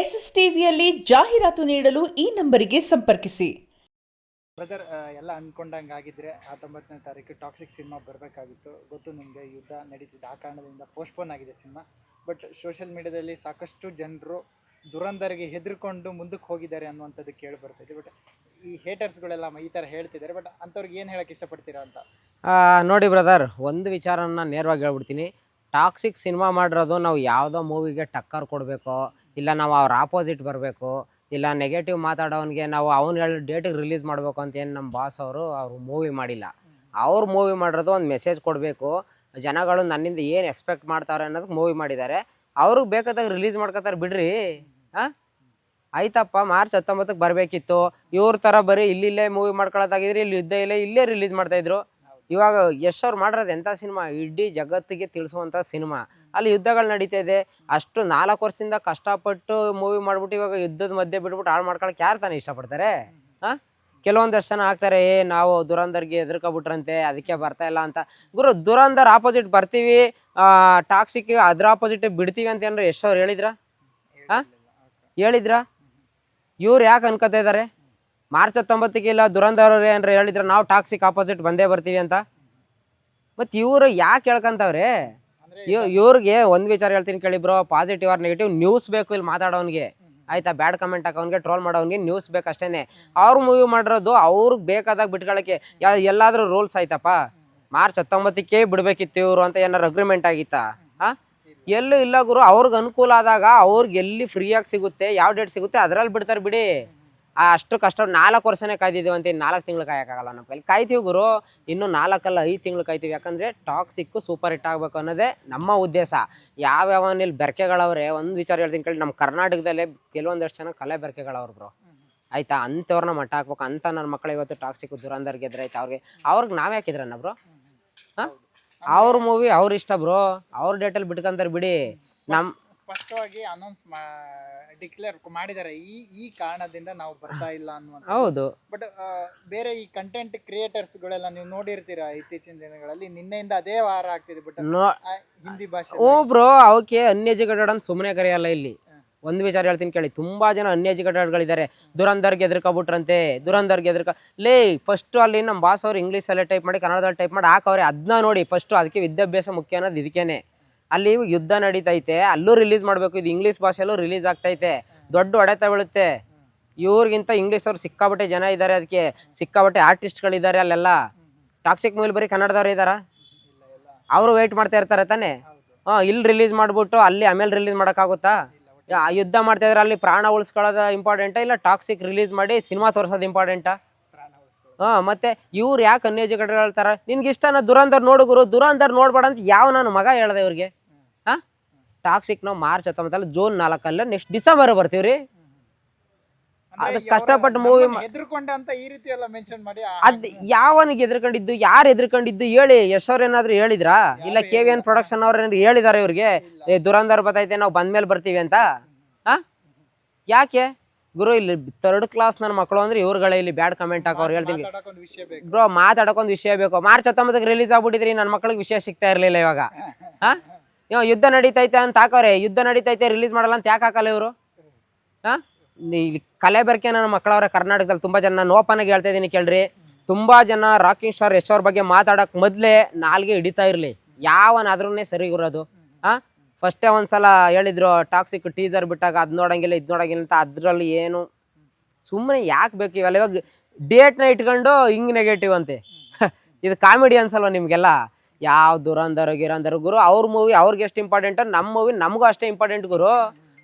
S S ಟಿವಿಯಲ್ಲಿ ಜಾಹೀರಾತು ನೀಡಲು ಈ ನಂಬರಿಗೆ ಸಂಪರ್ಕಿಸಿ. ಬ್ರದರ್, ಎಲ್ಲ ಅಂದ್ಕೊಂಡಂಗೆ ಆಗಿದ್ರೆ 19ನೇ ತಾರೀಕು ಟಾಕ್ಸಿಕ್ ಸಿನಿಮಾ ಬರಬೇಕಾಗಿತ್ತು. ಗೊತ್ತು ನಿಮಗೆ, ಯುದ್ಧ ನಡೀತಿದೆ, ಆ ಕಾರಣದಿಂದ ಪೋಸ್ಟ್ಪೋನ್ ಆಗಿದೆ ಸಿನಿಮಾ. ಬಟ್ ಸೋಷಿಯಲ್ ಮೀಡಿಯಾದಲ್ಲಿ ಸಾಕಷ್ಟು ಜನರು ದುರಂದರಿಗೆ ಹೆದರ್ಕೊಂಡು ಮುಂದಕ್ಕೆ ಹೋಗಿದ್ದಾರೆ ಅನ್ನುವಂಥದ್ದು ಕೇಳಿ ಬರ್ತಿದೆ. ಬಟ್ ಈ ಹೇಟರ್ಸ್ಗಳೆಲ್ಲ ಈ ಥರ ಹೇಳ್ತಿದ್ದಾರೆ. ಬಟ್ ಅಂಥವ್ರಿಗೆ ಏನು ಹೇಳೋಕ್ಕೆ ಇಷ್ಟಪಡ್ತೀರಾ ಅಂತ? ನೋಡಿ ಬ್ರದರ್, ಒಂದು ವಿಚಾರನ ನೇರವಾಗಿ ಹೇಳ್ಬಿಡ್ತೀನಿ. ಟಾಕ್ಸಿಕ್ ಸಿನಿಮಾ ಮಾಡಿರೋದು ನಾವು ಯಾವುದೋ ಮೂವಿಗೆ ಟಕ್ಕರ್ ಕೊಡಬೇಕು, ಇಲ್ಲ ನಾವು ಅವ್ರ ಆಪೋಸಿಟ್ ಬರಬೇಕು, ಇಲ್ಲ ನೆಗೆಟಿವ್ ಮಾತಾಡೋನಿಗೆ ನಾವು ಅವ್ನು ಹೇಳಿ ಡೇಟಿಗೆ ರಿಲೀಸ್ ಮಾಡಬೇಕು ಅಂತ ಏನು ನಮ್ಮ ಬಾಸ್ ಅವರು ಮೂವಿ ಮಾಡಿಲ್ಲ. ಅವ್ರು ಮೂವಿ ಮಾಡಿರೋದು ಒಂದು ಮೆಸೇಜ್ ಕೊಡಬೇಕು, ಜನಗಳು ನನ್ನಿಂದ ಏನು ಎಕ್ಸ್ಪೆಕ್ಟ್ ಮಾಡ್ತಾರೆ ಅನ್ನೋದಕ್ಕೆ ಮೂವಿ ಮಾಡಿದ್ದಾರೆ. ಅವ್ರಿಗೆ ಬೇಕಾದಾಗ ರಿಲೀಸ್ ಮಾಡ್ಕೋತಾರೆ ಬಿಡ್ರಿ. ಆಯ್ತಪ್ಪ, ಮಾರ್ಚ್ 19ಕ್ಕೆ ಬರಬೇಕಿತ್ತು. ಇವ್ರ ಥರ ಬರೀ ಇಲ್ಲಿಲ್ಲೇ ಮೂವಿ ಮಾಡ್ಕೊಳ್ಳೋದಾಗಿದ್ರೆ ಇಲ್ಲಿ ಯುದ್ಧ ಇಲ್ಲೇ ರಿಲೀಸ್ ಮಾಡ್ತಾಯಿದ್ರು. ಇವಾಗ ಯಶ್ ಅವ್ರು ಮಾಡಿರೋದು ಎಂಥ ಸಿನಿಮಾ, ಇಡೀ ಜಗತ್ತಿಗೆ ತಿಳಿಸುವಂಥ ಸಿನಿಮಾ. ಅಲ್ಲಿ ಯುದ್ಧಗಳು ನಡೀತಾ ಇದೆ. ಅಷ್ಟು 4 ವರ್ಷದಿಂದ ಕಷ್ಟಪಟ್ಟು ಮೂವಿ ಮಾಡ್ಬಿಟ್ಟು ಇವಾಗ ಯುದ್ಧದ ಮಧ್ಯೆ ಬಿಟ್ಬಿಟ್ಟು ಹಾಳು ಮಾಡ್ಕೊಳಕ್ಕೆ ಯಾರು ತಾನೇ ಇಷ್ಟಪಡ್ತಾರೆ? ಕೆಲವೊಂದಷ್ಟು ಜನ ಆಗ್ತಾರೆ, ನಾವು ದುರಂದರ್ಗೆ ಎದುರ್ಕೊಬಿಟ್ರಂತೆ ಅದಕ್ಕೆ ಬರ್ತಾ ಇಲ್ಲ ಅಂತ. ಗುರು, ದುರಂದರ್ ಆಪೋಸಿಟ್ ಬರ್ತೀವಿ, ಟಾಕ್ಸಿಕ್ ಅದ್ರ ಆಪೋಸಿಟ್ ಬಿಡ್ತೀವಿ ಅಂತ ಏನಾರು ಯಶ್ ಅವ್ರು ಹೇಳಿದ್ರ? ಹೇಳಿದ್ರ? ಇವ್ರು ಯಾಕೆ ಅನ್ಕೋತಾ ಇದ್ದಾರೆ? ಮಾರ್ಚ್ 19ಕ್ಕೆ ಇಲ್ಲ ದುರಂದರ್ ಏನಾರು ಹೇಳಿದ್ರ ನಾವು ಟಾಕ್ಸಿಕ್ ಆಪೋಸಿಟ್ ಬಂದೇ ಬರ್ತೀವಿ ಅಂತ? ಮತ್ತು ಇವರು ಯಾಕೆ ಹೇಳ್ಕೊಂತವ್ರೆ? ಇವ್ರಿಗೆ ಒಂದು ವಿಚಾರ ಹೇಳ್ತೀನಿ ಕೇಳಿ bro, positive or negative news ಬೇಕು ಇಲ್ಲಿ ಮಾತಾಡೋನಿಗೆ. ಆಯ್ತಾ? ಬ್ಯಾಡ್ ಕಮೆಂಟ್ ಹಾಕೋನ್ಗೆ, ಟ್ರೋಲ್ ಮಾಡೋನಿಗೆ ನ್ಯೂಸ್ ಬೇಕು ಅಷ್ಟೇ. ಅವ್ರು ಮೂವಿ ಮಾಡಿರೋದು ಅವ್ರಿಗೆ ಬೇಕಾದಾಗ ಬಿಟ್ಕೊಳ್ಳೋಕ್ಕೆ ಎಲ್ಲಾದರೂ ರೂಲ್ಸ್ ಆಯ್ತಪ್ಪ? ಮಾರ್ಚ್ 19ಕ್ಕೆ ಬಿಡಬೇಕಿತ್ತು ಇವರು ಅಂತ ಏನಾರು ಅಗ್ರಿಮೆಂಟ್ ಆಗಿತ್ತಾ? ಎಲ್ಲೂ ಇಲ್ಲ ಗುರು. ಅವ್ರಿಗೆ ಅನುಕೂಲ ಆದಾಗ ಅವ್ರಿಗೆ ಎಲ್ಲಿ ಫ್ರೀಯಾಗಿ ಸಿಗುತ್ತೆ, ಯಾವ ಡೇಟ್ ಸಿಗುತ್ತೆ ಅದರಲ್ಲಿ ಬಿಡ್ತಾರೆ ಬಿಡಿ. ಅಷ್ಟು ಕಷ್ಟ 4 ವರ್ಷನೇ ಕಾಯ್ದಿದ್ದೀವಿ ಅಂತ, 4 ತಿಂಗಳು ಕಾಯೋಕ್ಕಾಗಲ್ಲ ನಮ್ಮ ಕೈಲಿ. ಕಾಯ್ತೀವಿ ಗುರು, ಇನ್ನೂ 4 ಅಲ್ಲ 5 ತಿಂಗಳು ಕಾಯ್ತೀವಿ. ಯಾಕಂದರೆ ಟಾಕ್ಸಿಕ್ಕು ಸೂಪರ್ ಹಿಟ್ ಆಗಬೇಕು ಅನ್ನೋದೇ ನಮ್ಮ ಉದ್ದೇಶ. ಯಾವ್ಯಾವನಲ್ಲಿ ಬೆರಕೆಗಳವ್ರೆ, ಒಂದು ವಿಚಾರ ಹೇಳ್ತೀನಿ ಕೇಳಿ, ನಮ್ಮ ಕರ್ನಾಟಕದಲ್ಲೇ ಕೆಲವೊಂದಷ್ಟು ಜನ ಕಲೆ ಬೆರಕೆಗಳವ್ರು ಬ್ರೋ. ಆಯಿತಾ? ಅಂಥವ್ರನ್ನ ಮಟ್ಟ ಹಾಕ್ಬೇಕು ಅಂತ ನನ್ನ ಮಕ್ಕಳು ಇವತ್ತು ಟಾಕ್ಸಿಕ್ಕು ದುರಂದರ್ ಗೆದ್ರೈತೆ. ಅವ್ರಿಗೆ ನಾವೇ ಹಾಕಿದ್ರಣ್ಣ ಬ್ರೋ? ಅವ್ರ ಮೂವಿ ಅವ್ರ ಇಷ್ಟ ಬ್ರೋ, ಅವ್ರ ಡೇಟಲ್ಲಿ ಬಿಟ್ಕೊಂತಾರೆ ಬಿಡಿ. ಸ್ಪಷ್ಟವಾಗಿ ಅನೌನ್ಸ್ ಡಿಕ್ಲೇರ್ ಮಾಡಿದ್ದಾರೆ, ಈ ಕಾರಣದಿಂದ ನಾವು ಬರ್ತಾ ಇಲ್ಲ ಅನ್ನುವಂಥ. ಹೌದು. ಬಟ್ ಬೇರೆ ಈ ಕಂಟೆಂಟ್ ಕ್ರಿಯೇಟರ್ಸ್ಗಳೆಲ್ಲ ನೀವು ನೋಡಿರ್ತೀರಾ ಇತ್ತೀಚಿನ ದಿನಗಳಲ್ಲಿ, ನಿನ್ನೆಯಿಂದ ಅದೇ ವಾರ ಆಗ್ತಿದೆ. ಬಟ್ ಹಿಂದಿ ಭಾಷೆ ಬ್ರೋ, ಅವಕ್ಕೆ ಅನ್ಎಜುಕೇಟೆಡ್ ಅಂತ ಸುಮ್ಮನೆ ಕರೆಯಲ್ಲ ಇಲ್ಲಿ. ಒಂದು ವಿಚಾರ ಹೇಳ್ತೀನಿ ಕೇಳಿ, ತುಂಬಾ ಜನ ಅನ್ಎಜುಕೇಟೆಡ್ಗಳಿದ್ದಾರೆ. ದುರಂದರ್ಗೆ ಎದುರ್ಕೊಬಿಟ್ರಂತೆ, ದುರಂದರ್ಗೆ ಫಸ್ಟ್ ಅಲ್ಲಿ ನಮ್ಮ ಬಾಸ್ ಅವ್ರು ಇಂಗ್ಲೀಷಲ್ಲೇ ಟೈಪ್ ಮಾಡಿ ಕನ್ನಡದಲ್ಲಿ ಟೈಪ್ ಮಾಡಿ ಹಾಕವ್ರೆ. ಅದನ್ನ ನೋಡಿ ಫಸ್ಟ್. ಅದಕ್ಕೆ ವಿದ್ಯಾಭ್ಯಾಸ ಮುಖ್ಯ ಅನ್ನೋದು ಇದಕ್ಕೇನೆ. ಅಲ್ಲಿ ಯುದ್ಧ ನಡೀತೈತೆ, ಅಲ್ಲೂ ರಿಲೀಸ್ ಮಾಡಬೇಕು. ಇದು ಇಂಗ್ಲೀಷ್ ಭಾಷೆಯಲ್ಲೂ ರಿಲೀಸ್ ಆಗ್ತೈತೆ, ದೊಡ್ಡ ಹೊಡೆತ ಬೀಳುತ್ತೆ. ಇವ್ರಿಗಿಂತ ಇಂಗ್ಲೀಷ್ ಅವ್ರು ಸಿಕ್ಕಾಬಟ್ಟೆ ಜನ ಇದ್ದಾರೆ, ಅದಕ್ಕೆ ಸಿಕ್ಕಾಬಟ್ಟೆ ಆರ್ಟಿಸ್ಟ್ಗಳಿದ್ದಾರೆ ಅಲ್ಲೆಲ್ಲ. ಟಾಕ್ಸಿಕ್ ಮೂವಿಲಿ ಬರೀ ಕನ್ನಡದವ್ರು ಇದ್ದಾರ? ಅವರು ವೆಯ್ಟ್ ಮಾಡ್ತಾ ಇರ್ತಾರೆ ತಾನೆ. ಇಲ್ಲಿ ರಿಲೀಸ್ ಮಾಡಿಬಿಟ್ಟು ಅಲ್ಲಿ ಆಮೇಲೆ ರಿಲೀಸ್ ಮಾಡೋಕ್ಕಾಗುತ್ತಾ? ಯುದ್ಧ ಮಾಡ್ತಾ ಇದ್ರೆ ಅಲ್ಲಿ ಪ್ರಾಣ ಉಳಿಸ್ಕೊಳ್ಳೋದು ಇಂಪಾರ್ಟೆಂಟಾ, ಇಲ್ಲ ಟಾಕ್ಸಿಕ್ ರಿಲೀಸ್ ಮಾಡಿ ಸಿನಿಮಾ ತೋರಿಸೋದು ಇಂಪಾರ್ಟೆಂಟಾ? ಮತ್ತೆ ಇವ್ರು ಯಾಕೆ ಅನ್ಎಜುಕೇಟೆಡ್ ಹೇಳ್ತಾರೆ? ನಿನ್ಗೆ ಇಷ್ಟನ ದುರಂದರ್ ನೋಡುಗರು, ದುರಂದರ್ ನೋಡ್ಬೇಡ ಅಂತ ಯಾವ ನಾನು ಮಗ ಹೇಳ್ದೆ ಇವ್ರಿಗೆ? ಟಾಕ್ಸಿಕ್ ನಾವು ಮಾರ್ಚ್ 19 ಜೂನ್ 4 ನೆಕ್ಸ್ಟ್ ಡಿಸೆಂಬರ್ ಬರ್ತೀವ್ರಿ. ಅದು ಕಷ್ಟಪಟ್ಟು ಮೂವಿ ಎದುರ್ಕೊಂಡೆ ಅಂತ ಈ ರೀತಿ ಎಲ್ಲ ಮೆನ್ಷನ್ ಮಾಡಿ, ಅದ್ ಯಾವನಿಗೆ ಎದುರ್ಕೊಂಡಿದ್ದು, ಯಾರು ಎದುರ್ಕೊಂಡಿದ್ದು ಹೇಳಿ? ಯಶ್ ಅವ್ರ ಏನಾದ್ರು ಹೇಳಿದ್ರಾ? ಇಲ್ಲ KVN ಪ್ರೊಡಕ್ಷನ್ ಅವ್ರ ಏನಾದ್ರು ಹೇಳಿದಾರೆ ಇವ್ರಿಗೆ ದುರಂದರ್ ಬರ್ತೈತೆ ನಾವು ಬಂದ್ಮೇಲೆ ಬರ್ತೀವಿ ಅಂತ? ಯಾಕೆ ಗುರು? ಇಲ್ಲಿ 3rd ಕ್ಲಾಸ್ ನನ್ನ ಮಕ್ಕಳು ಅಂದ್ರೆ ಇವ್ರುಗಳೇ ಇಲ್ಲಿ ಬ್ಯಾಡ್ ಕಮೆಂಟ್ ಹಾಕೋರು. ಹೇಳ್ತೀನಿ ಬ್ರೋ, ಮಾತಾಡೋಕೊಂದು ವಿಷಯ ಬೇಕು. ಮಾರ್ಚ್ 19ಕ್ಕೆ ರಿಲೀಸ್ ಆಗ್ಬಿಟ್ಟಿದ್ರಿ, ನನ್ನ ಮಕ್ಳಿಗೆ ವಿಷಯ ಸಿಗ್ತಾ ಇರ್ಲಿಲ್ಲ. ಇವಾಗ ಯುದ್ಧ ನಡೀತೈತೆ ಅಂತ ಹಾಕೋರೆ. ಯುದ್ಧ ನಡೀತೈತೆ ರಿಲೀಸ್ ಮಾಡಲ್ಲ ಅಂತ ಯಾಕೆ ಹಾಕಲ್ಲ ಇವರು? ಇಲ್ಲಿ ಕಲೆ ಬೆರಕೆ ನನ್ನ ಮಕ್ಕಳವ್ರೆ ಕರ್ನಾಟಕದಲ್ಲಿ ತುಂಬಾ ಜನ. ನಾನು ಓಪನ್ ಆಗಿ ಹೇಳ್ತಾ ಇದೀನಿ ಕೇಳ್ರಿ, ತುಂಬಾ ಜನ ರಾಕಿಂಗ್ ಸ್ಟಾರ್ ಯಶ್ ಅವ್ರ ಬಗ್ಗೆ ಮಾತಾಡಕ್ ಮೊದ್ಲೇ ನಾಲ್ಗೆ ಹಿಡಿತಾ ಇರ್ಲಿ, ಯಾವನಾದ್ರೂ ಸರಿಗಿರೋದು. ಫಸ್ಟೇ ಒಂದ್ಸಲ ಹೇಳಿದ್ರು ಟಾಕ್ಸಿಕ್ ಟೀಸರ್ ಬಿಟ್ಟಾಗ ಅದ್ ನೋಡಂಗಿಲ್ಲ ಇದ್ ನೋಡಂಗಿಲ್ಲ ಅಂತ. ಅದ್ರಲ್ಲಿ ಏನು ಸುಮ್ಮನೆ ಯಾಕೆ ಬೇಕು ಇವೆಲ್ಲ? ಇವಾಗ ಡೇಟ್ನ ಇಟ್ಕೊಂಡು ಹಿಂಗ್ ನೆಗೆಟಿವ್ ಅಂತೆ. ಇದು ಕಾಮಿಡಿ ಅನ್ಸಲ್ವ ನಿಮ್ಗೆಲ್ಲ? ಯಾವ ದುರಂದರ್ ಗಿರಂದರ್ ಗುರು, ಅವ್ರ ಮೂವಿ ಅವ್ರಿಗೆ ಎಷ್ಟು ಇಂಪಾರ್ಟೆಂಟ್, ನಮ್ಮ ಮೂವಿ ನಮಗೂ ಅಷ್ಟೇ ಇಂಪಾರ್ಟೆಂಟ್ ಗುರು.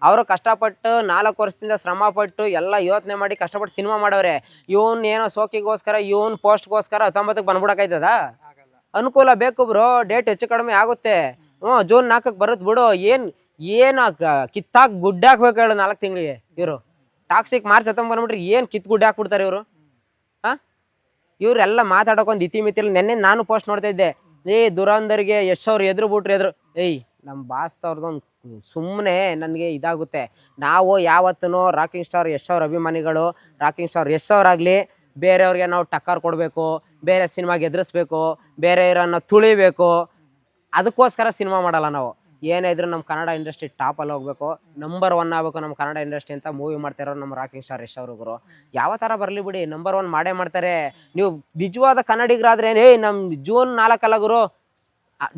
ಅವರು ಕಷ್ಟಪಟ್ಟು 4 ವರ್ಷದಿಂದ ಶ್ರಮ ಪಟ್ಟು ಎಲ್ಲ ಯೋಚನೆ ಮಾಡಿ ಕಷ್ಟಪಟ್ಟು ಸಿನಿಮಾ ಮಾಡವ್ರೆ. ಇವನ್ ಏನೋ ಸೋಕಿಗೋಸ್ಕರ, ಇವನ್ ಪೋಸ್ಟ್ಗೋಸ್ಕರ 19ಕ್ಕೆ ಬಂದ್ಬಿಡಕ್ಕಾಯ್ತದ? ಅನುಕೂಲ ಬೇಕು ಬ್ರೋ, ಡೇಟ್ ಹೆಚ್ಚು ಕಡಿಮೆ ಆಗುತ್ತೆ. ಜೂನ್ 4ಕ್ಕೆ ಬರುತ್ತೆ ಬಿಡು. ಏನು ಕಿತ್ತಾಕ್ ಗುಡ್ಡೆ ಹಾಕ್ಬೇಕು ಹೇಳು 4 ತಿಂಗಳಿಗೆ ಇವರು. ಟಾಕ್ಸಿಕ್ ಮಾರ್ಚ್ 19 ಬಂದ್ಬಿಟ್ರೆ ಏನು ಕಿತ್ ಗುಡ್ಡೆ ಹಾಕ್ಬಿಡ್ತಾರೆ ಇವರು. ಇವರೆಲ್ಲ ಮಾತಾಡೋಕೊಂದು ಇತಿಮಿತಿಲಿ. ನೆನ್ನೆ ನಾನು ಪೋಸ್ಟ್ ನೋಡ್ತಾ ಇದ್ದೆ, ದುರಂದರ್ಗೆ ಯಶ್ ಅವ್ರು ಎದ್ರು. ನಮ್ಮ ಬಾಸ್ ಅವ್ರದ್ದೊಂದು ಸುಮ್ಮನೆ ನನಗೆ ಇದಾಗುತ್ತೆ. ನಾವು ಯಾವತ್ತೂ ರಾಕಿಂಗ್ ಸ್ಟಾರ್ ಯಶ್ ಅವ್ರ ಅಭಿಮಾನಿಗಳು, ರಾಕಿಂಗ್ ಸ್ಟಾರ್ ಯಶ್ ಅವರಾಗಲಿ ಬೇರೆಯವ್ರಿಗೆ ನಾವು ಟಕ್ಕರ್ ಕೊಡಬೇಕು, ಬೇರೆ ಸಿನಿಮಾಗೆ ಎದುರಿಸ್ಬೇಕು, ಬೇರೆ ಇರೋನ್ನ ತುಳಿಬೇಕು, ಅದಕ್ಕೋಸ್ಕರ ಸಿನಿಮಾ ಮಾಡಲ್ಲ ನಾವು. ಏನೇ ಇದ್ರು ನಮ್ಮ ಕನ್ನಡ ಇಂಡಸ್ಟ್ರಿ ಟಾಪಲ್ಲಿ ಹೋಗ್ಬೇಕು, ನಂಬರ್ 1 ಆಗಬೇಕು ನಮ್ಮ ಕನ್ನಡ ಇಂಡಸ್ಟ್ರಿ ಅಂತ ಮೂವಿ ಮಾಡ್ತಾರೋ ನಮ್ಮ ರಾಕಿಂಗ್ ಸ್ಟಾರ್ ಯಶ್ ಅವರು ಗುರು. ಯಾವ ಥರ ಬರಲಿ ಬಿಡಿ, ನಂಬರ್ 1 ಮಾಡೇ ಮಾಡ್ತಾರೆ. ನೀವು ನಿಜವಾದ ಕನ್ನಡಿಗರಾದ್ರೆ ನಮ್ಮ ಜೂನ್ 4 ಅಲ್ಲ ಗುರು,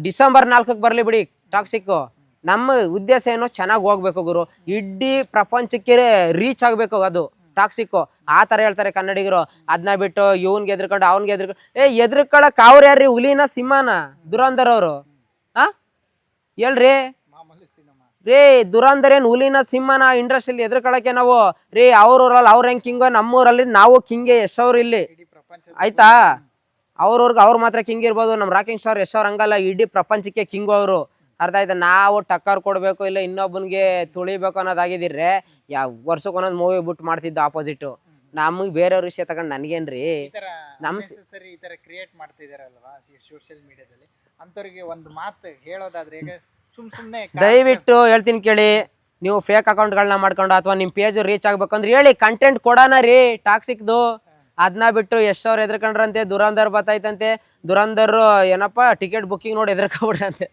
ಡಿಸೆಂಬರ್ 4ಕ್ಕೆ ಬರಲಿ ಬಿಡಿ ಟಾಕ್ಸಿಕ್ಕು. ನಮ್ಮ ಉದ್ದೇಶ ಏನೋ ಚೆನ್ನಾಗಿ ಹೋಗ್ಬೇಕು ಗುರು, ಇಡೀ ಪ್ರಪಂಚಕ್ಕೆ ರೀಚ್ ಆಗಬೇಕು ಅದು ಟಾಕ್ಸಿಕ್ಕು. ಆ ಥರ ಹೇಳ್ತಾರೆ ಕನ್ನಡಿಗರು. ಅದನ್ನ ಬಿಟ್ಟು ಇವ್ನಿಗೆ ಎದ್ರುಕೊಂಡು ಅವ್ನಿಗೆ ಎದ್ರುಕೊಂಡು ಎದ್ರುಕೊಳಕ್ ಅವ್ರು ಯಾರ್ರಿ, ಹುಲಿನ ಸಿಂಹನ ದುರಂಧರ್ ಅವರು? ಹೇಳ್ರಿ ಮಾಮೂಲಿ ಸಿನಿಮಾ ರೇ, ದುರಂಧರ್ ಏನ್ ಹುಲಿನ ಸಿಂಹನ ಇಂಡಸ್ಟ್ರಿಯಲ್ಲಿ ಎದ್ರುಕೊಳಕ್ಕೆ? ನಾವು ರೀ ಅವ್ರೂರಲ್ಲಿ ಅವ್ರ ಹೆಂಗ್ ಕಿಂಗೋ, ನಮ್ಮೂರಲ್ಲಿ ನಾವು ಕಿಂಗೆ ಯಶ್ ಅವ್ರು ಇಲ್ಲಿ, ಇಡೀ ಪ್ರಪಂಚ ಆಯ್ತಾ? ಅವ್ರವ್ರಿಗೆ ಅವ್ರು ಮಾತ್ರ ಕಿಂಗ್ ಇರ್ಬೋದು, ನಮ್ಮ ರಾಕಿಂಗ್ ಸ್ಟಾರ್ ಯಶ್ ಅವ್ರ ಹಂಗಲ್ಲ, ಇಡೀ ಪ್ರಪಂಚಕ್ಕೆ ಕಿಂಗು ಅವರು. ಅರ್ಥ ಆಯ್ತಾ? ನಾವು ಟಕ್ಕರ್ ಕೊಡ್ಬೇಕು ಇಲ್ಲ ಇನ್ನೊಬ್ಬನಿಗೆ ತುಳಿಬೇಕು ಅನ್ನೋದಾಗಿದ್ರೆ ವರ್ಷಕ್ಕೆ ಒಂದೊಂದು ಮೂವಿ ಬಿಟ್ಟು ಮಾಡ್ತಿದ್ದು ಆಪೋಸಿಟ್. ನಮಗೆ ಬೇರೆಯವ್ರ ವಿಷಯ ತಗೊಂಡು ನನಗೇನ್ರಿ? ಸರಿ ಈ ತರ ಕ್ರಿಯೇಟ್ ಮಾಡ್ತಿದಾರಲ್ವಾ ಸೋಷಿಯಲ್ ಮೀಡಿಯಾದಲ್ಲಿ, ಅಂತವ್ರಿಗೆ ಒಂದು ಮಾತು ಹೇಳೋದಾದ್ರೆ ಈಗ ಸುಮ್ನೆ ದಯವಿಟ್ಟು ಹೇಳ್ತೀನಿ ಕೇಳಿ, ನೀವು ಫೇಕ್ ಅಕೌಂಟ್ಗಳನ್ನ ಮಾಡ್ಕೊಂಡು ಅಥವಾ ನಿಮ್ಮ ಪೇಜ್ ರೀಚ್ ಆಗ್ಬೇಕಂದ್ರೆ ಹೇಳಿ, ಕಂಟೆಂಟ್ ಕೊಡೋಣ ರೀ ಟಾಕ್ಸಿಕ್ದು. ಅದನ್ನ ಬಿಟ್ಟು ಯಶ್ ಅವ್ರು ಎದ್ರಕೊಂಡ್ರಂತೆ ದುರಂಧರ್ ಬತ್ತೈತಂತೆ, ದುರಂಧರ್ ಏನಪ್ಪ ಟಿಕೆಟ್ ಬುಕ್ಕಿಂಗ್ ನೋಡಿ ಎದ್ರಕೊಂಡ್ಬಿಡ್ರಂತೆ.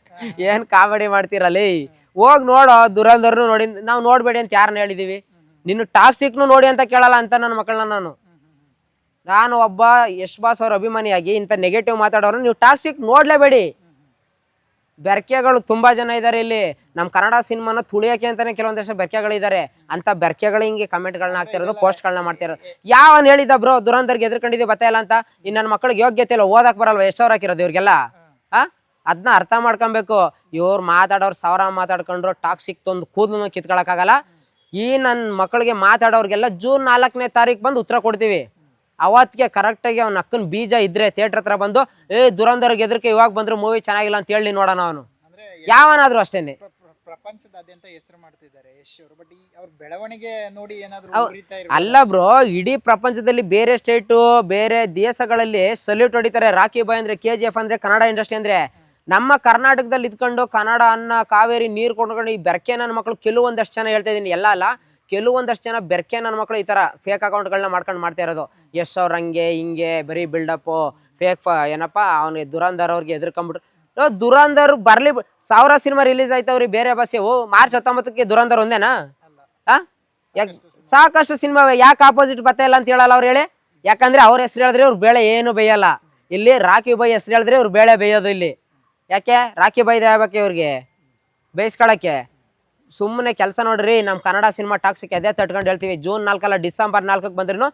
ಏನ್ ಕಾಮಿಡಿ ಮಾಡ್ತೀರಲ್ಲಿ? ಹೋಗಿ ನೋಡೋ ದುರಂಧರ್ನು ನೋಡಿ, ನಾವು ನೋಡ್ಬೇಡಿ ಅಂತ ಯಾರನ್ನ ಹೇಳಿದೀವಿ? ನಿನ್ನ ಟಾಕ್ಸಿಕ್ನು ನೋಡಿ ಅಂತ ಕೇಳಲ್ಲ ಅಂತ ನನ್ನ ಮಕ್ಕಳನ್ನ ನಾನು ಒಬ್ಬ ಯಶ್ ಬಾಸ್ ಅವ್ರ ಅಭಿಮಾನಿಯಾಗಿ ಇಂಥ ನೆಗೆಟಿವ್ ಮಾತಾಡೋರು ನೀವು ಟಾಕ್ಸಿಕ್ ನೋಡ್ಲೇಬೇಡಿ. ಬೆರ್ಕೆಗಳು ತುಂಬಾ ಜನ ಇದ್ದಾರೆ ಇಲ್ಲಿ, ನಮ್ಮ ಕನ್ನಡ ಸಿನಿಮಾನ ತುಳಿಯಕ್ಕೆ ಅಂತಾನೆ ಕೆಲವೊಂದಷ್ಟು ಬೆರ್ಕೆಗಳಿದ್ದಾರೆ. ಅಂತ ಬೆರ್ಕೆಗಳು ಹಿಂಗೆ ಕಮೆಂಟ್ಗಳನ್ನ ಹಾಕ್ತಿರೋದು, ಪೋಸ್ಟ್ಗಳನ್ನ ಮಾಡ್ತಿರೋದು. ಯಾವನ್ ಹೇಳಿದ ಬ್ರೋ ದುರಂಧರ್ಗೆ ಎದ್ರಕೊಂಡಿದ್ದೆ ಬತ್ತ ಇಲ್ಲ ಅಂತ? ಇನ್ನು ನನ್ನ ಮಕ್ಕಳಿಗೆ ಯೋಗ್ಯತೆ ಇಲ್ಲ, ಓದಕ್ ಬರಲ್ವ ಯಶ್ ಅವ್ರು ಹಾಕಿರೋದು ಇವ್ರಿಗೆಲ್ಲ? ಅದನ್ನ ಅರ್ಥ ಮಾಡ್ಕೊಬೇಕು. ಇವ್ರು ಮಾತಾಡೋರು ಸಾವಿರ ಮಾತಾಡ್ಕೊಂಡ್ರು ಟಾಕ್ಸಿಕ್ ತಂದು ಕೂದಲು ಕಿತ್ಕೊಳಕ್ಕಾಗಲ್ಲ. ಈ ನನ್ನ ಮಕ್ಕಳಿಗೆ ಮಾತಾಡೋರ್ಗೆಲ್ಲ ಜೂನ್ 4ನೇ ತಾರೀಕು ಬಂದು ಉತ್ತರ ಕೊಡ್ತೀವಿ. ಅವತ್ತಿಗೆ ಕರೆಕ್ಟಾಗಿ ಅವ್ನ ಅಕ್ಕನ ಬೀಜ ಇದ್ರೆ ಥಿಯೇಟರ್ ಹತ್ರ ಬಂದು ದುರಂಧರ್ಗೆ ಎದ್ರಕ್ಕೆ ಇವಾಗ ಬಂದ್ರು ಮೂವಿ ಚೆನ್ನಾಗಿಲ್ಲ ಅಂತ ಹೇಳಿ ನೋಡೋಣ. ಅವನು ಯಾವನಾದ್ರು ಅಷ್ಟೇನೆ. ಪ್ರಪಂಚದಾದ್ಯಂತ ಹೆಸರು ಮಾಡ್ತಿದ್ದಾರೆ ಯಶ್ ಅವರು, ಬಟ್ ಅವ್ರ ಬೆಳವಣಿಗೆ ನೋಡಿ ಏನಾದ್ರು ಅಲ್ಲ ಬ್ರೋ, ಇಡೀ ಪ್ರಪಂಚದಲ್ಲಿ ಬೇರೆ ಸ್ಟೇಟು ಬೇರೆ ದೇಶಗಳಲ್ಲಿ ಸಲ್ಯೂಟ್ ಹೊಡಿತಾರೆ. ರಾಕಿ ಬಾಯ್ ಅಂದ್ರೆ, KGF ಅಂದ್ರೆ, ಕನ್ನಡ ಇಂಡಸ್ಟ್ರಿ ಅಂದ್ರೆ. ನಮ್ಮ ಕರ್ನಾಟಕದಲ್ಲಿ ಇದ್ಕೊಂಡು ಕನ್ನಡ ಅನ್ನ ಕಾವೇರಿ ನೀರು ಕೊಂಡ್ಕೊಂಡು ಈ ಬೆರ್ಕೆ ನನ್ನ ಮಕ್ಕಳು ಕೆಲವೊಂದಷ್ಟು ಜನ ಹೇಳ್ತಾ ಇದೀನಿ, ಎಲ್ಲ ಅಲ್ಲ, ಕೆಲವೊಂದಷ್ಟು ಜನ ಬೆರ್ಕೆ ನನ್ನ ಮಕ್ಕಳು ಈ ತರ ಫೇಕ್ ಅಕೌಂಟ್ಗಳನ್ನ ಮಾಡ್ಕೊಂಡು ಮಾಡ್ತಾ ಇರೋದು. ಯಶ್ ಅವ್ರ ಹಂಗೆ ಹಿಂಗೆ ಬರೀ ಬಿಲ್ಡಪ್ ಫೇಕ್ ಏನಪ್ಪ ಅವನಿಗೆ ದುರಂಧರ್ ಅವ್ರಿಗೆ ಎದ್ರಕೊಂಡ್ಬಿಟ್ರು. ದುರಂಧರ್ ಬರ್ಲಿ, 1000 ಸಿನಿಮಾ ರಿಲೀಸ್ ಆಯ್ತವ್ರಿ ಬೇರೆ ಭಾಷೆವು. ಮಾರ್ಚ್ 19ಕ್ಕೆ ದುರಂಧರ್ ಒಂದೇನಾ? ಸಾಕಷ್ಟು ಸಿನಿಮಾ, ಯಾಕೆ ಆಪೋಸಿಟ್ ಬರ್ತಾ ಇಲ್ಲ ಅಂತ ಹೇಳಲ್ಲ ಅವ್ರು ಹೇಳಿ? ಯಾಕಂದ್ರೆ ಅವ್ರ ಹೆಸರು ಹೇಳಿದ್ರೆ ಇವ್ರು ಬೇಳೆ ಏನು ಬೇಯಲ್ಲ. ಇಲ್ಲಿ ರಾಕಿ ಬಾಯ್ ಹೆಸರು ಹೇಳಿದ್ರೆ ಇವ್ರು ಬೇಳೆ ಬೇಯೋದು ಇಲ್ಲಿ. ಯಾಕೆ ರಾಕಿ ಬಾಯ್ದು ಆಗ್ಬೇಕು ಇವ್ರಿಗೆ ಬೇಯಿಸ್ಕೊಳಕ್ಕೆ? ಸುಮ್ಮನೆ ಕೆಲಸ ನೋಡ್ರಿ. ನಮ್ಮ ಕನ್ನಡ ಸಿನಿಮಾ ಟಾಕ್ಸಿಕ್ ಅದೇ ತಟ್ಕೊಂಡು ಹೇಳ್ತೀವಿ. ಜೂನ್ 4 ಅಲ್ಲ, ಡಿಸೆಂಬರ್ 4ಕ್ಕೆ ಬಂದ್ರೂ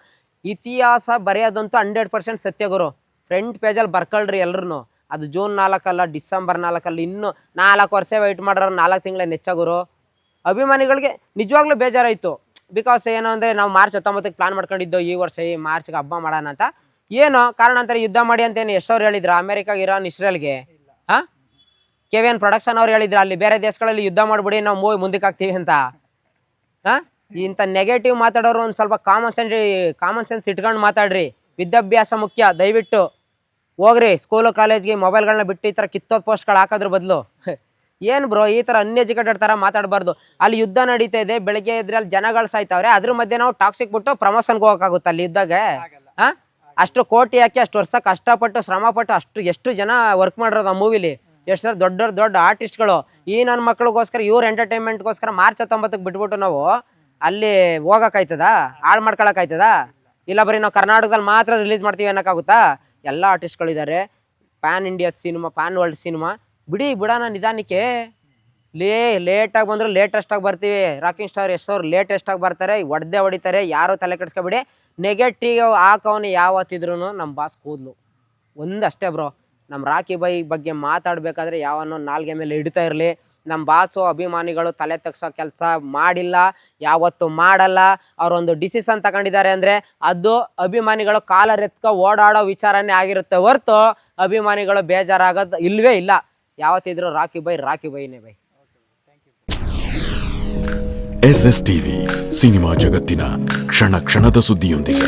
ಇತಿಹಾಸ ಬರೆಯೋದಂತೂ 100% ಸತ್ಯ ಗುರು. ಫ್ರಂಟ್ ಪೇಜಲ್ಲಿ ಬರ್ಕೊಳ್ರಿ ಎಲ್ರು. ಅದು ಜೂನ್ 4 ಅಲ್ಲ, ಡಿಸೆಂಬರ್ 4 ಅಲ್ಲ, ಇನ್ನೂ 4 ವರ್ಷ ವೆಯ್ಟ್ ಮಾಡ್ರ 4 ತಿಂಗಳೇ ನೆಚ್ಚ ಗುರು. ಅಭಿಮಾನಿಗಳಿಗೆ ನಿಜವಾಗ್ಲೂ ಬೇಜಾರಾಯಿತು. ಬಿಕಾಸ್ ಏನು ಅಂದರೆ ನಾವು ಮಾರ್ಚ್ 19ಕ್ಕೆ ಪ್ಲಾನ್ ಮಾಡ್ಕೊಂಡಿದ್ದು ಈ ವರ್ಷ ಈ ಮಾರ್ಚ್ಗೆ ಹಬ್ಬ ಮಾಡೋಣ ಅಂತ. ಏನೋ ಕಾರಣಾಂತರ ಯುದ್ಧ ಮಾಡಿ ಅಂತೇನು ಯಶ್ ಅವ್ರು ಹೇಳಿದ್ರು ಅಮೆರಿಕಾಗೆ, ಇರಾನ್, ಇಸ್ರೇಲ್ಗೆ? KVN ಪ್ರೊಡಕ್ಷನ್ ಅವ್ರು ಹೇಳಿದ್ರು ಅಲ್ಲಿ ಬೇರೆ ದೇಶಗಳಲ್ಲಿ ಯುದ್ಧ ಮಾಡ್ಬಿಡಿ ನಾವು ಮೂವಿ ಮುಂದಕ್ಕೆ ಹಾಕ್ತೀವಿ ಅಂತ. ಇಂಥ ನೆಗೆಟಿವ್ ಮಾತಾಡೋರು ಒಂದು ಸ್ವಲ್ಪ ಕಾಮನ್ ಸೆನ್ಸ್ ಇಟ್ಕೊಂಡು ಮಾತಾಡ್ರಿ. ವಿದ್ಯಾಭ್ಯಾಸ ಮುಖ್ಯ. ದಯವಿಟ್ಟು ಹೋಗ್ರಿ ಸ್ಕೂಲು ಕಾಲೇಜ್ಗೆ, ಮೊಬೈಲ್ಗಳನ್ನ ಬಿಟ್ಟು ಈ ಥರ ಕಿತ್ತೋದು ಪೋಸ್ಟ್ಗಳು ಹಾಕೋದ್ರ ಬದಲು ಏನು ಬ್ರೋ ಈ ಥರ ಅನ್ಎಜುಕೇಟೆಡ್ ಥರ ಮಾತಾಡಬಾರ್ದು. ಅಲ್ಲಿ ಯುದ್ಧ ನಡೀತಾ ಇದೆ, ಬೆಳಗ್ಗೆ ಇದ್ರೆ ಅಲ್ಲಿ ಜನಗಳು ಸಾಯ್ತಾವ್ರೆ, ಅದ್ರ ಮಧ್ಯೆ ನಾವು ಟಾಕ್ಸಿಕ್ ಬಿಟ್ಟು ಪ್ರಮೋಷನ್ಗೆ ಹೋಗೋಕ್ಕಾಗುತ್ತೆ ಅಲ್ಲಿ ಯುದ್ಧಗೆ? ಅಷ್ಟು ಕೋಟಿ ಹಾಕಿ ಅಷ್ಟು ವರ್ಷ ಕಷ್ಟಪಟ್ಟು ಶ್ರಮಪಟ್ಟು ಎಷ್ಟು ಜನ ವರ್ಕ್ ಮಾಡಿರೋದು ಆ ಮೂವಿಲಿ, ಎಷ್ಟು ದೊಡ್ಡ ಆರ್ಟಿಸ್ಟ್ಗಳು. ಈ ನನ್ನ ಮಕ್ಳಿಗೋಸ್ಕರ ಇವ್ರ ಎಂಟರ್ಟೈನ್ಮೆಂಟ್ಗೋಸ್ಕರ ಮಾರ್ಚ್ 19ಕ್ಕೆ ಬಿಟ್ಬಿಟ್ಟು ನಾವು ಅಲ್ಲಿ ಹೋಗೋಕ್ಕಾಯ್ತದ? ಹಾಳು ಮಾಡ್ಕೊಳಕ್ಕಾಯ್ತದ? ಇಲ್ಲ ಬರೀ ನಾವು ಕರ್ನಾಟಕದಲ್ಲಿ ಮಾತ್ರ ರಿಲೀಸ್ ಮಾಡ್ತೀವಿ ಅನ್ನೋಕ್ಕಾಗುತ್ತಾ? ಎಲ್ಲ ಆರ್ಟಿಸ್ಟ್ಗಳಿದ್ದಾರೆ. Pan India cinema, pan world cinema. ಬಿಡೋಣ ನಿಧಾನಕ್ಕೆ. ಲೇಟಾಗಿ ಬಂದರೂ ಲೇಟೆಸ್ಟಾಗಿ ಬರ್ತೀವಿ. ರಾಕಿಂಗ್ ಸ್ಟಾರ್ ಯಶ್ ಅವ್ರು ಲೇಟೆಸ್ಟಾಗಿ ಬರ್ತಾರೆ, ಹೊಡಿತಾರೆ. ಯಾರೂ ತಲೆ ಕೆಡಿಸ್ಕೊಬೇಡಿ. ನೆಗೆಟಿವ್ ಹಾಕೋನು ಯಾವತ್ತಿದ್ರು ನಮ್ಮ ಬಾಸ್ ಕೂದಲು ಒಂದಷ್ಟೇ ಬ್ರೋ. ನಮ್ಮ ರಾಕಿ ಬಾಯ್ ಬಗ್ಗೆ ಮಾತಾಡಬೇಕಾದ್ರೆ ಯಾವನ್ನೋ ನಾಲ್ಗೆ ಮೇಲೆ ಹಿಡಿತಾ ಇರಲಿ. ನಮ್ಮ ಬಾಸು ಅಭಿಮಾನಿಗಳು ತಲೆ ತಗ್ಸೋ ಕೆಲಸ ಮಾಡಿಲ್ಲ, ಯಾವತ್ತು ಮಾಡಲ್ಲ. ಅವರೊಂದು ಡಿಸಿಷನ್ ತಗೊಂಡಿದ್ದಾರೆ ಅಂದರೆ ಅದು ಅಭಿಮಾನಿಗಳು ಕಾಲರೆತ್ಕೊ ಓಡಾಡೋ ವಿಚಾರನೇ ಆಗಿರುತ್ತೆ ಹೊರತು ಅಭಿಮಾನಿಗಳು ಬೇಜಾರಾಗೋದು ಇಲ್ಲವೇ ಇಲ್ಲ. ಯಾವತ್ತಿದ್ರು ರಾಕಿ ಬೈನೇ ಬೈ. SS TV ಸಿನಿಮಾ ಜಗತ್ತಿನ ಕ್ಷಣ ಕ್ಷಣದ ಸುದ್ದಿಯೊಂದಿಗೆ.